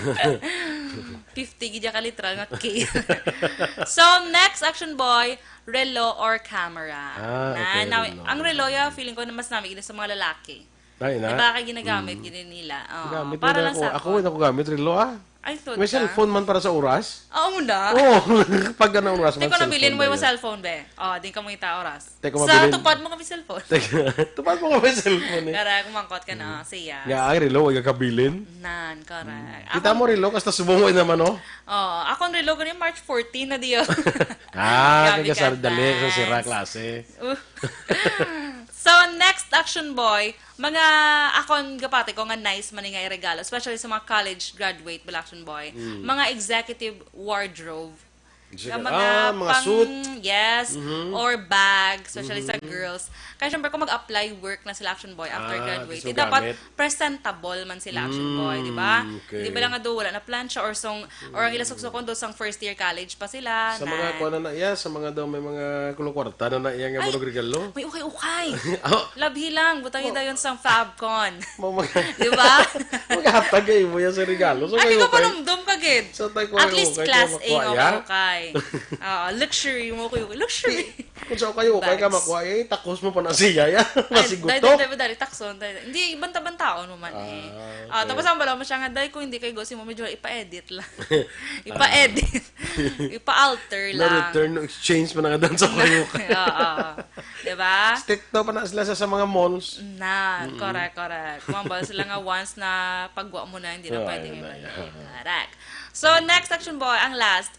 50 gidya ka literal nga K. So, next action boy, relo or camera. Now, ang relo, feeling ko na mas namin sa mga lalaki. Diba kaya ginagamit nila? Para lang sa ako. Ako gamit relo I thought may cellphone man para sa oras? Oo muna. Pag ganang oras man cellphone. Teko nabilin mo yung cellphone, be. Din ka mo kita oras. Sa tupad mo kami cellphone. Tupad mo kami cellphone Kara, kumangkot ka na. Siya. Nga, ang relo, huwag kabilin. Correct. Kita mo relo, kasta subungoy naman, Ako ang relo ko March 14 na diyo. Kaya sa dali, sa sira klase. So, next action boy, mga akon gapati ko nga nice man nga regalo, especially sa mga college graduate bala action boy. Mga executive wardrobe. Mga suit. Yes. Or bag, especially sa girls. Kaya syempre kung mag-apply work na sila action boy after graduate, dapat presentable man sila action boy, di ba? Di ba lang nga do wala na plancha or ang ilasok-sokon do sang first year college pa sila. Sa mga kuha na iya, sa mga daw may mga kulokwarta na iya nga mga regalo. May ukay-ukay. Labhi lang, butang dayon sang Fabcon. Di ba? Maghatag kayo mo yan sa regalo. So, hindi ko pa namdom ka gid. At least class A nga ukay. Luxury mo ko luxury. Kung saan kayo ukay ka makuha, takos mo pa na siya. Masiguto. Dali, takson. Hindi, banta-bantaon mo man tapos ang bala mo siya nga, dahil kung hindi kayo gosi mo, medyo ipa-edit lang. Ipa-edit. Ipa-alter lang. Na-return, exchange pa na nga doon sa kayo. Diba? Stick to pa na sila sa mga malls. Correct. Kumambal sila nga once na pagwa mo na, hindi na pwede ngayon. Correct. So, next action boy, ang last,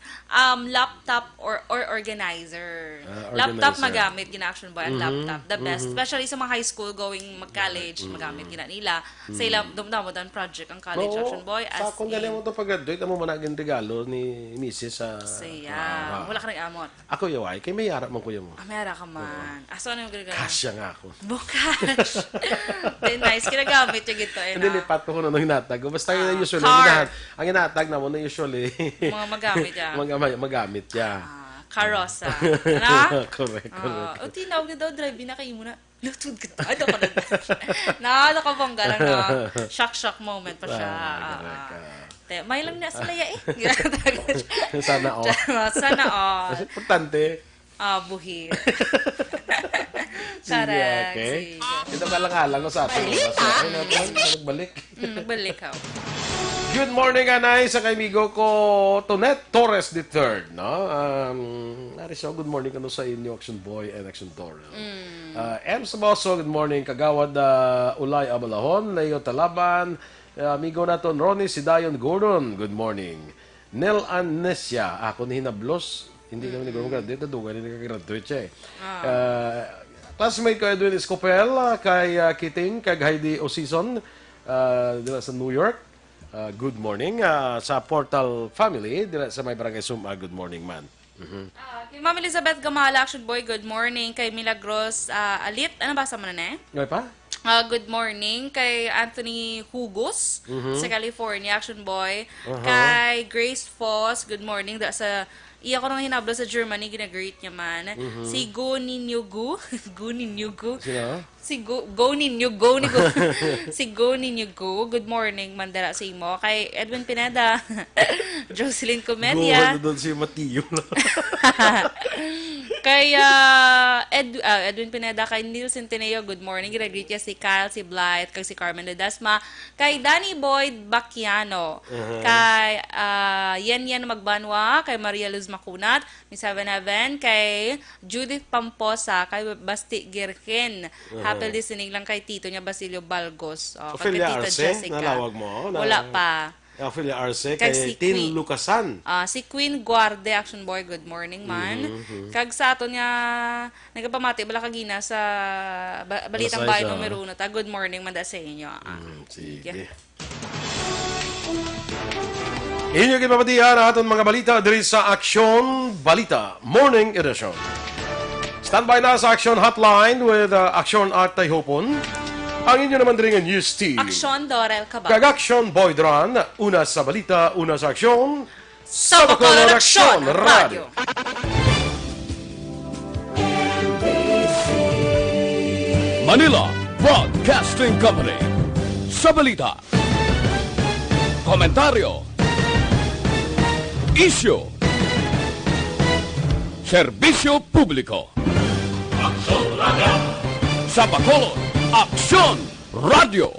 laptop or organizer. Laptop magamit gina action boy, ang laptop. The best. Especially sa mga high school going mag-college, magamit gina nila. Sa ilang dumdamodan project ang college action boy. Sa kung galing mo ito pag-graduate, amo managing regalo ni Mrs. sa... Siya. Wala ka rin amot. Ako yaway, kay may harap man kuya mo. May harap ka man. So, ano yung regalo? Kasya nga ako. Bukas. Nice. Kinagamit yung gito. Hindi, lipat ko na nung hinatag. Basta usually, ang hinatag na mo na usually. Mga magamit yan. Magamit ya. Karosa. Ano? Correct. O tinawag na daw, drive na kayo muna. Lutod ka ta. Ano ka na? Nakabongga lang na. Shock moment pa siya. May lang na salaya eh. Sana all. Sana all. Importante. Buhi. Sarang. Okay. Ito ka lang ko sa atin. Nagbalik. Nagbalik ako. Good morning, Anay, sa kaibigo ko, Tonet Torres III. No? Nariso, good morning kano sa inyo, Action Boy and Action Dorel. M. Saboso, good morning. Kagawad Ulay Abalahon, Leo Talaban, amigo naton Ronnie Sidayon Gordon, good morning. Nel Anesia, ako ni Hinablos, hindi naman ni graduate, dugan ni nakagraduate siya eh. Classmate ko Edwin Escopel, kay Kiting, kag Heidi Osison, sa New York. Good morning sa Portal family dila sa may barangay Suma. Good morning man. Kay Ma'am Elizabeth Gamala, Action Boy, good morning. Kay Milagros Alit, ano basa mo na Ngayon pa? good morning. Kay Anthony Hugos sa California, Action Boy. Uh-huh. Kay Grace Foss, good morning. Sa iya ko nang hinablo sa Germany, gina-greet niya man. Si Go Ninyugu. Go Ninyugu. Sino? Si Go Ninyugu. Si Go Ninyugu. Good morning, mandala sa imo. Kay Edwin Pineda. Jocelyn Comedia. Doon si Matiyo. Kay Edwin Pineda, kay Neil Centeneo, good morning. Gina-greet niya si Kyle, si Blythe, kay si Carmen Ledesma. Kay Danny Boyd Bacchiano. Kay Yan Magbanwa. Kay Maria Luz Makunat. Miss Heaven. Kay Judith Pamposa. Kay Basti Girkin. Happy listening lang kay Tito niya, Basilio Balgos. Kay Ophelia Tita Arce, Jessica. nalawag mo? Wala pa. Ophelia Arce, Kag kay si Tin Queen. Lucasan. Si Queen Guarde, Action Boy, good morning man. Kag sa ato niya, nagpamati, bala kagina sa Balitang Balasay Bayan siya. numero 1. Good morning man da sa inyo. Sige. Inyo kinapatihan ang aton mga balita diri sa Aksyon Balita Morning Edition. Standby na sa Aksyon Hotline with Aksyon at Tayhopon. Ang inyo naman diri nga news team. Aksyon Dorel Cabatu. Kag Aksyon Boy Duran, una sa balita, una sa aksyon. Sa Bacolod Aksyon Radio. Manila Broadcasting Company. Sa balita. Komentaryo. Isyu. Serbisyo publiko. Sa Bacolod, Aksyon Radio.